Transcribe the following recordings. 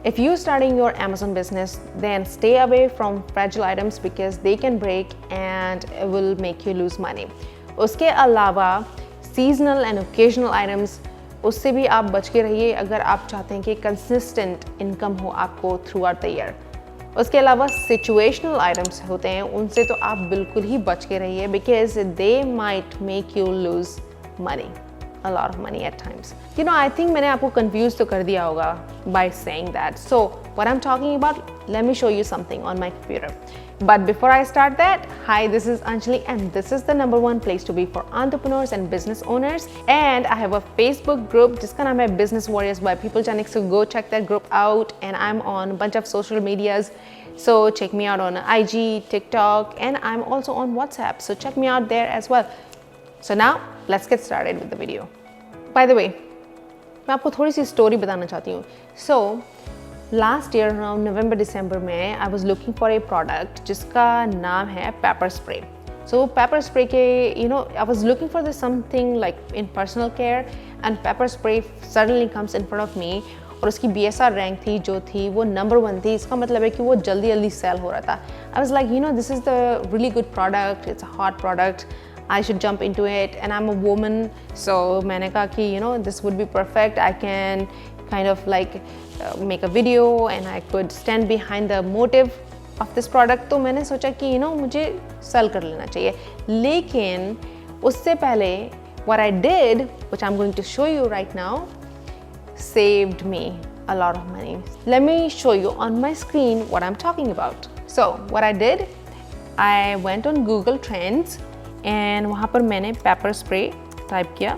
If you're starting your Amazon business, then stay away from fragile items because they can break and it will make you lose money. उसके अलावा seasonal and occasional items, उससे भी आप बच के रहिए अगर आप चाहते हैं कि consistent income हो आपको throughout the year. उसके अलावा situational items होते हैं, उनसे तो आप बिल्कुल ही बच के रहिए because they might make you lose money. A lot of money at times. You know, I think मैंने आपको confused तो कर दिया होगा by saying that. So, what I'm talking about, let me show you something on my computer. But before I start that, hi, this is Anjali and this is the #1 place to be for entrepreneurs and business owners. And I have a Facebook group जिसका नाम है Business Warriors by People Janix. So go check that group out. And I'm on a bunch of social medias. So check me out on IG, TikTok, and I'm also on WhatsApp. So check me out there as well. So now let's get started with the video. By the way, मैं आपको थोड़ी सी story बताना चाहती हूँ. So last year around November-December में I was looking for a product जिसका नाम है pepper spray. So pepper spray के I was looking for this something like in personal care and pepper spray suddenly comes in front of me और उसकी BSR rank थी जो थी वो #1 थी. इसका मतलब है कि वो जल्दी सेल हो रहा था. I was like this is the really good product, it's a hot product, I should jump into it and I'm a woman, so मैंने कहा कि this would be perfect. I can kind of like make a video and I could stand behind the motive of this product. तो मैंने सोचा कि मुझे cell कर लेना चाहिए. लेकिन उससे पहले what I did, which I'm going to show you right now, saved me a lot of money. Let me show you on my screen what I'm talking about. So what I did, I went on Google Trends and वहाँ पर मैंने paper spray type किया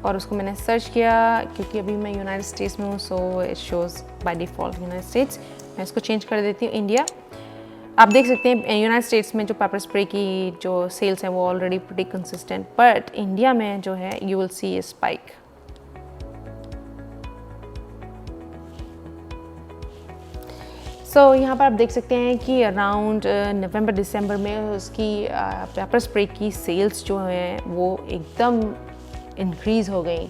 और उसको मैंने search किया क्योंकि अभी मैं यूनाइटेड स्टेट्स में हूँ so it shows by default United states. मैं इसको चेंज कर देती हूँ इंडिया. आप देख सकते हैं यूनाइटेड स्टेट्स में जो पेपर स्प्रे की जो सेल्स हैं वो already pretty consistent, but India में जो है you will see a spike. So यहाँ पर आप देख सकते हैं कि अराउंड November-December में उसकी पेपर स्प्रे की सेल्स जो हैं वो एकदम इंक्रीज़ हो गई.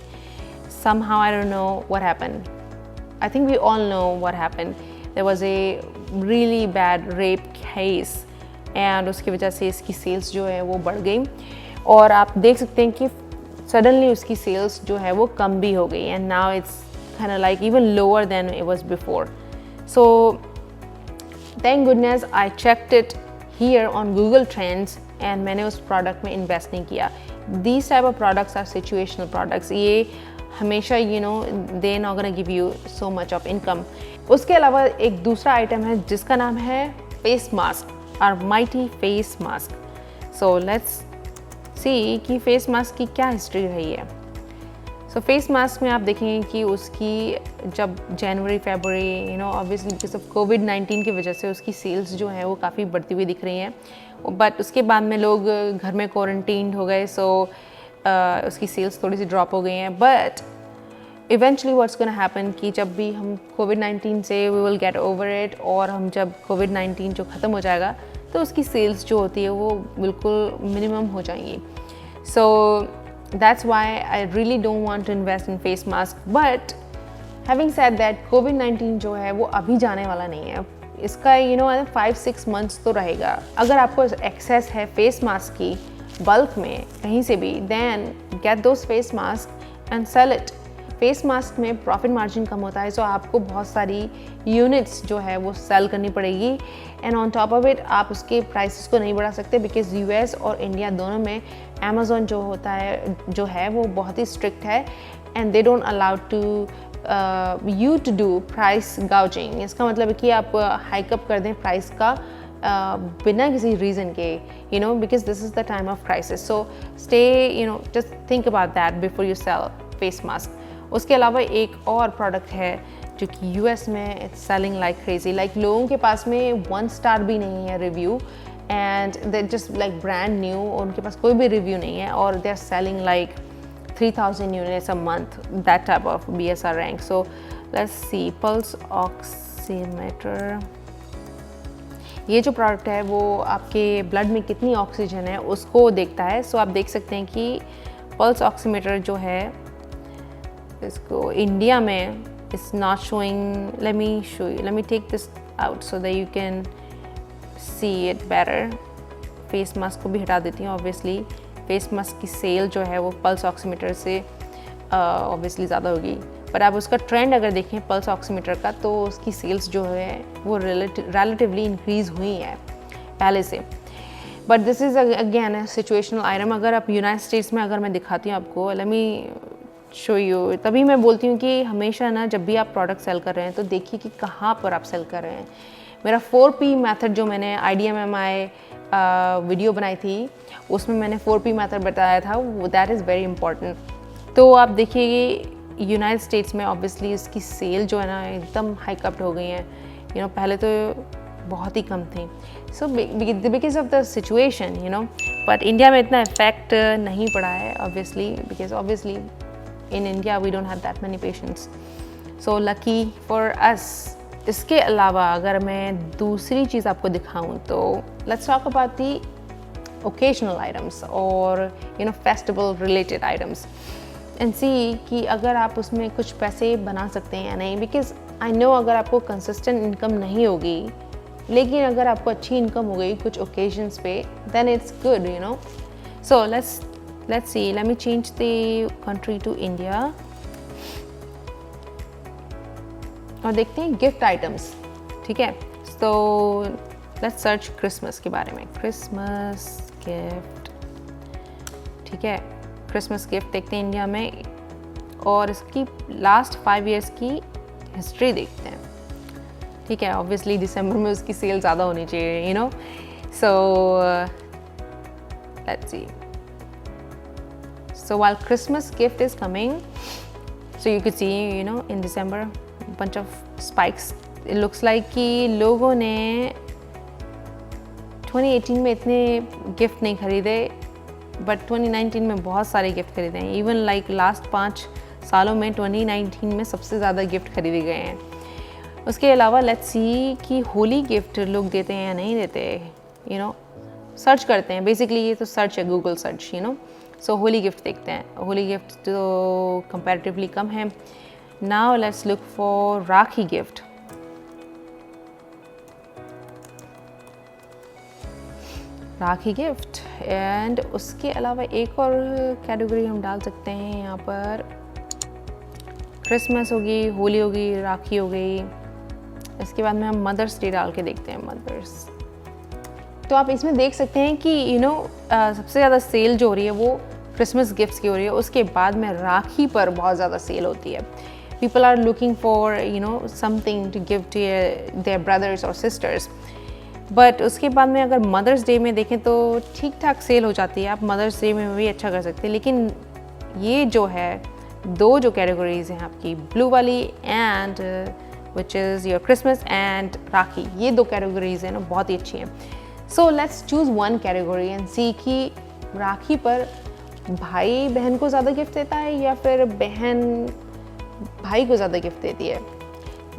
Somehow I don't know what happened. I think we all know what happened. There was a really bad rape case and उसकी वजह से इसकी सेल्स जो है वो बढ़ गई और आप देख सकते हैं कि सडनली उसकी सेल्स जो है वो कम भी हो गई and now it's kind of like even lower than it was before. So thank goodness I checked it here on Google Trends and मैंने उस प्रोडक्ट में इन्वेस्ट नहीं किया. These type of products are situational products. ये हमेशा they not gonna give you so much of income. उसके अलावा एक दूसरा आइटम है जिसका नाम है फेस मास्क, और mighty face mask. So let's सी कि फेस मास्क की क्या हिस्ट्री रही है. सो फेस मास्क में आप देखेंगे कि उसकी जब जनवरी-फरवरी ऑब्वियसली बिकॉज ऑफ कोविड-19 की वजह से उसकी सेल्स जो है वो काफ़ी बढ़ती हुई दिख रही हैं. बट उसके बाद में लोग घर में क्वारंटीन हो गए सो उसकी सेल्स थोड़ी सी ड्रॉप हो गई हैं. But eventually what's gonna happen कि जब भी हम कोविड-19 से we will get over it और हम जब कोविड-19 जो ख़त्म हो जाएगा तो उसकी सेल्स जो होती है वो बिल्कुल मिनिमम हो जाएंगी. सो that's why I really don't want to invest in face mask. But having said that, COVID-19 जो है वो अभी जाने वाला नहीं है. इसका 5-6 months तो रहेगा. अगर आपको एक्सेस है फेस मास्क की बल्क में कहीं से भी, then get those face mask and sell it. Face mask में प्रॉफिट मार्जिन कम होता है सो आपको बहुत सारी यूनिट्स जो है वो सेल करनी पड़ेगी and on top of it आप उसके प्राइसेस को नहीं बढ़ा सकते बिकॉज यूएस और इंडिया दोनों में अमेज़ॉन जो होता है जो है वो बहुत ही स्ट्रिक्ट है and they don't allow to you to do price gouging. इसका मतलब है कि आप हाइकअप कर दें प्राइस का बिना किसी रीज़न के because this is the time of crisis. So stay just think about that before you sell face mask. उसके अलावा एक और प्रोडक्ट है जो कि यूएस में it's selling like crazy. Like लोगों के पास में 1 स्टार भी नहीं है review and they just like brand new, उनके पास कोई भी रिव्यू नहीं है और they are selling like 3000 units a month, that type of BSR rank. So let's see pulse oximeter. ये जो प्रोडक्ट है वो आपके ब्लड में कितनी ऑक्सीजन है उसको देखता है. सो आप देख सकते हैं कि पल्स ऑक्सीमीटर जो है इसको इंडिया में it's not showing. Let me take this out so that you can see it better. Face mask को भी हटा देती हूँ. ऑब्वियसली फेस मास्क की सेल जो है वो पल्स ऑक्सीमीटर से ऑब्वियसली ज़्यादा होगी, पर आप उसका ट्रेंड अगर देखें पल्स ऑक्सीमीटर का तो उसकी सेल्स जो है वो रिलेटिवली इंक्रीज़ हुई है पहले से. But this is again situational item. अगर आप यूनाइटेड स्टेट्स में अगर मैं दिखाती हूँ आपको, लेट मी शो यू. तभी मैं बोलती हूँ कि हमेशा ना जब भी आप प्रोडक्ट सेल कर रहे हैं तो देखिए कि कहाँ पर आप सेल कर रहे हैं. मेरा 4P मेथड जो मैंने IDMMI वीडियो बनाई थी उसमें मैंने 4P मेथड बताया था, दैट इज़ वेरी इंपॉर्टेंट. तो आप देखिए यूनाइटेड स्टेट्स में ऑब्वियसली इसकी सेल जो है ना एकदम हाइकअप्ड हो गई हैं. पहले तो बहुत ही कम थी. So because of the situation but India में इतना इफेक्ट नहीं पड़ा है obviously, because obviously in India we don't have that many patients. So lucky for us. इसके अलावा अगर मैं दूसरी चीज़ आपको दिखाऊं तो let's talk about the occasional items और festival related items and see कि अगर आप उसमें कुछ पैसे बना सकते हैं या नहीं. बिकॉज आई नो अगर आपको कंसिस्टेंट इनकम नहीं होगी, लेकिन अगर आपको अच्छी इनकम हो गई कुछ ओकेजन्स पे, then it's good. So let's see. Let me change the country to India और देखते हैं गिफ्ट आइटम्स. ठीक है, तो लेट्स सर्च क्रिसमस के बारे में. Christmas gift. ठीक है, क्रिसमस गिफ्ट देखते हैं इंडिया में और इसकी लास्ट 5 ईयर्स की हिस्ट्री देखते हैं. ठीक है, ऑब्वियसली दिसंबर में उसकी सेल ज़्यादा होनी चाहिए सो let's C. So while Christmas gift is coming, so you could see in December bunch of spikes. It looks like कि लोगों ने 2018 में इतने गिफ्ट नहीं खरीदे, बट 2019 में बहुत सारे गिफ्ट खरीदे हैं. इवन लाइक लास्ट 5 सालों में 2019 में सबसे ज़्यादा गिफ्ट खरीदे गए हैं. उसके अलावा लेट्स सी कि होली गिफ्ट लोग देते हैं या नहीं देते. सर्च करते हैं. बेसिकली ये तो सर्च है, गूगल सर्च. सो होली गिफ्ट देखते हैं. होली गिफ्ट तो कंपैरेटिवली कम है. Now let's look for rakhi gift. Rakhi gift and उसके अलावा एक और कैटेगरी हम डाल सकते हैं यहाँ पर. क्रिसमस होगी, होली होगी, राखी हो गई. इसके बाद में हम मदर्स डे डाल के देखते हैं. मदर्स. तो आप इसमें देख सकते हैं कि सबसे ज़्यादा सेल जो हो रही है वो क्रिसमस गिफ्ट्स की हो रही है. उसके बाद में राखी पर बहुत ज़्यादा सेल होती है. People are looking for something to give to their brothers और सिस्टर्स. बट उसके बाद में अगर मदर्स डे में देखें तो ठीक ठाक सेल हो जाती है. आप मदर्स डे में भी अच्छा कर सकते हैं. लेकिन ये जो है दो जो कैटेगरीज हैं आपकी, ब्लू वाली and which is your Christmas and Rakhi, ये 2 कैटेगरीज हैं बहुत ही अच्छी हैं. So let's choose one category and see कि राखी पर भाई बहन को ज़्यादा गिफ्ट देता है या फिर बहन भाई को ज़्यादा गिफ्ट देती है.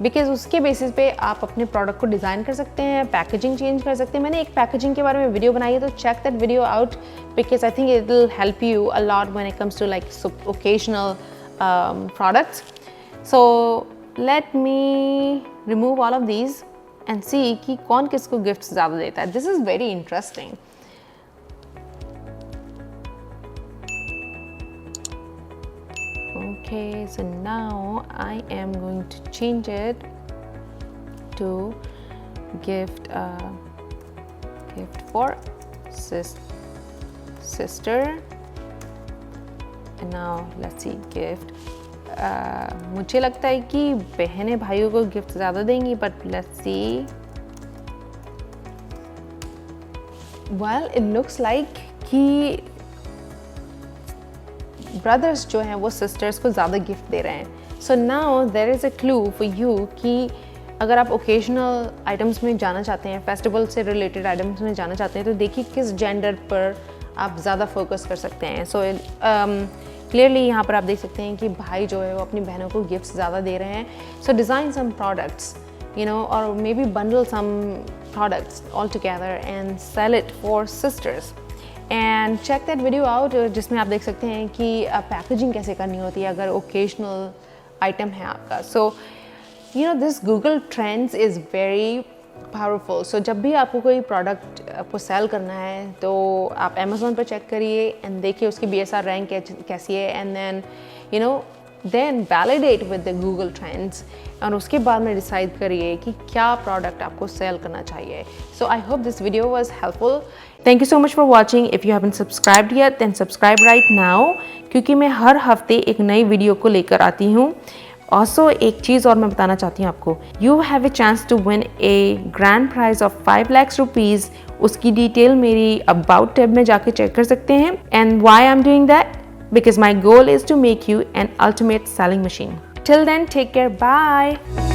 बिकॉज उसके बेसिस पे आप अपने प्रोडक्ट को डिज़ाइन कर सकते हैं, पैकेजिंग चेंज कर सकते हैं. मैंने एक पैकेजिंग के बारे में वीडियो बनाई है, तो check that video out because I think it will help you a lot when it comes to like occasional products. So let me remove all of these and see कि कौन किसको gift ज़्यादा देता है. This is very interesting. Okay, so now I am going to change it to gift for sister. And now let's see gift. मुझे लगता है कि बहनें भाइयों को गिफ्ट ज़्यादा देंगी, but let's see. Well, it looks like कि ब्रदर्स जो हैं वो सिस्टर्स को ज़्यादा गिफ्ट दे रहे हैं. So now there is a clue for you कि अगर आप ओकेजनल आइटम्स में जाना चाहते हैं, फेस्टिवल से रिलेटेड आइटम्स में जाना चाहते हैं, तो देखिए किस जेंडर पर आप ज़्यादा फोकस कर सकते हैं. सो क्लियरली यहाँ पर आप देख सकते हैं कि भाई जो है वो अपनी बहनों को गिफ्ट्स ज़्यादा दे रहे हैं. सो डिज़ाइन सम प्रोडक्ट्स और maybe bundle some products all together and sell it for sisters. And check that video out, जिसमें आप देख सकते हैं कि पैकेजिंग कैसे करनी होती है अगर ओकेजनल आइटम है आपका. So you know this Google trends is very powerful. So जब भी आपको कोई प्रोडक्ट आपको सेल करना है तो आप अमेज़ोन पर चेक करिए एंड देखिए उसकी BSR रैंक कैसी है, and then you know then validate with the Google trends, और उसके बाद में डिसाइड करिए कि क्या प्रोडक्ट आपको सेल करना चाहिए. So I hope this video was helpful. Thank you so much for watching. If you haven't subscribed yet then subscribe right now, क्योंकि मैं हर हफ्ते एक नई वीडियो को लेकर आती हूँ. ऑल्सो एक चीज़ और मैं बताना चाहती हूँ आपको, you have a chance to win a grand prize of 5 lakh rupees. उसकी डिटेल मेरी अबाउट टैब में जाके चेक कर सकते हैं. And why I am doing that? Because my goal is to make you an ultimate selling machine. Till then, take care. Bye.